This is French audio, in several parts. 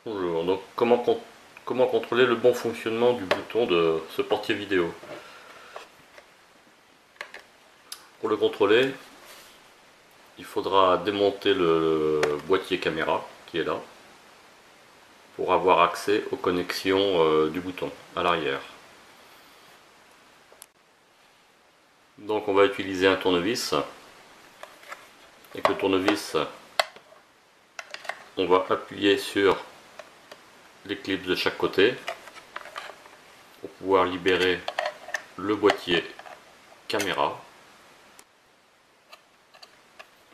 Bonjour, donc comment contrôler le bon fonctionnement du bouton de ce portier vidéo? Pour le contrôler, il faudra démonter le boîtier caméra qui est là pour avoir accès aux connexions du bouton à l'arrière. Donc on va utiliser un tournevis. Avec le tournevis, on va appuyer sur les clips de chaque côté pour pouvoir libérer le boîtier caméra.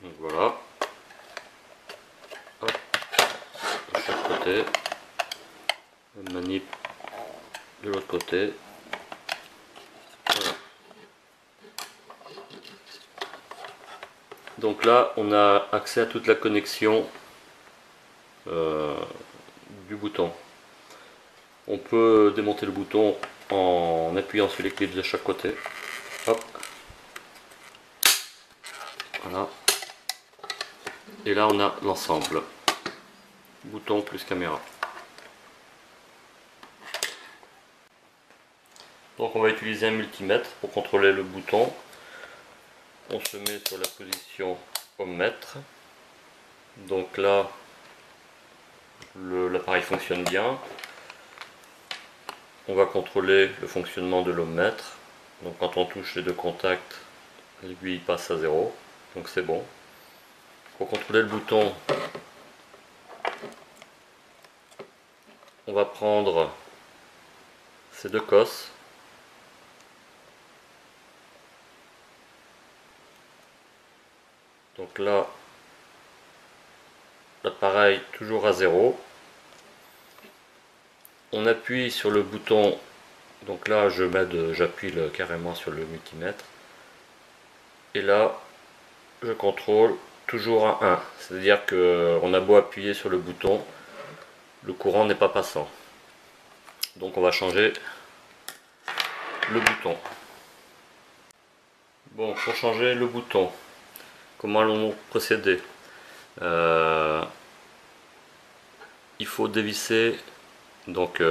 Donc voilà, hop, de chaque côté, la manip de l'autre côté. Voilà. Donc là, on a accès à toute la connexion du bouton. On peut démonter le bouton en appuyant sur les clips de chaque côté. Hop. Voilà. Et là, on a l'ensemble. Bouton plus caméra. Donc on va utiliser un multimètre pour contrôler le bouton. On se met sur la position ohmmètre. Donc là, l'appareil fonctionne bien. On va contrôler le fonctionnement de l'ohmmètre. Donc quand on touche les deux contacts, l'aiguille passe à 0. Donc c'est bon. Pour contrôler le bouton, on va prendre ces deux cosses. Donc là, l'appareil toujours à 0. On appuie sur le bouton, donc là j'appuie carrément sur le multimètre. Et là, je contrôle toujours à 1. C'est-à-dire qu'on a beau appuyer sur le bouton, le courant n'est pas passant. Donc on va changer le bouton. Bon, pour changer le bouton, comment allons-nous procéder? Il faut dévisser donc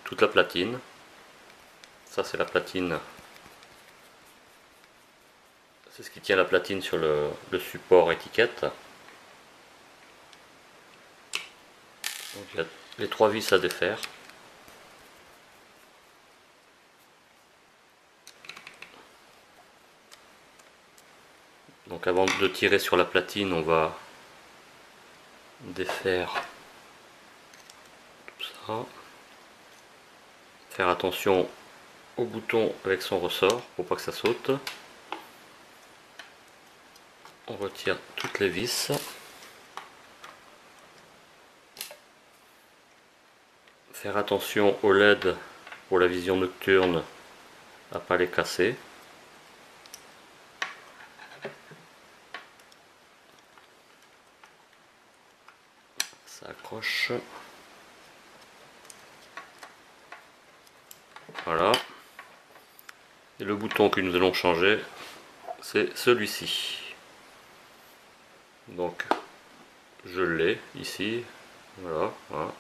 toute la platine. Ça c'est la platine. C'est ce qui tient la platine sur le support étiquette. Donc, il y a les 3 vis à défaire. Donc avant de tirer sur la platine, on va défaire tout ça. Faire attention au bouton avec son ressort pour pas que ça saute. On retire toutes les vis. Faire attention aux LED pour la vision nocturne à pas les casser. Ça accroche. Voilà. Et le bouton que nous allons changer, c'est celui-ci. Donc je l'ai ici. Voilà, voilà.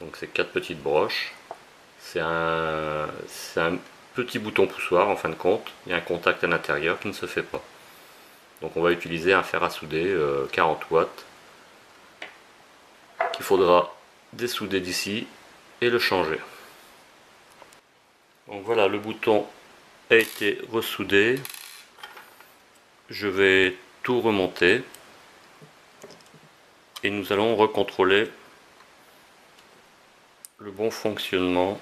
Donc c'est 4 petites broches. C'est un petit bouton poussoir en fin de compte. Il y a un contact à l'intérieur qui ne se fait pas. Donc on va utiliser un fer à souder 40 watts qu'il faudra dessouder d'ici et le changer. Donc voilà, le bouton a été ressoudé. Je vais tout remonter et nous allons recontrôler le bon fonctionnement .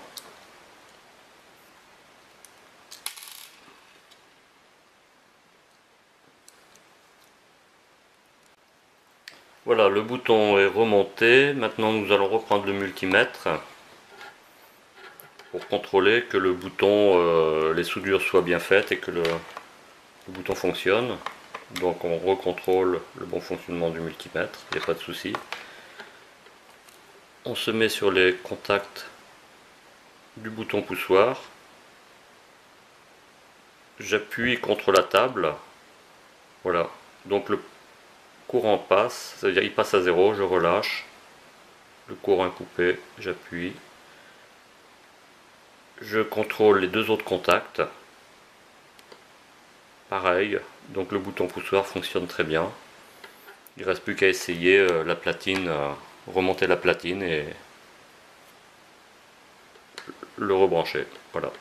Voilà, le bouton est remonté. Maintenant nous allons reprendre le multimètre pour contrôler que le bouton, les soudures soient bien faites et que le bouton fonctionne. Donc on recontrôle le bon fonctionnement du multimètre, il n'y a pas de souci. On se met sur les contacts du bouton poussoir. J'appuie contre la table. Voilà, donc le courant passe, c'est-à-dire il passe à 0, je relâche. le courant est coupé, j'appuie. Je contrôle les deux autres contacts. Pareil, donc le bouton poussoir fonctionne très bien. Il ne reste plus qu'à essayer la platine, remonter la platine et le rebrancher. Voilà.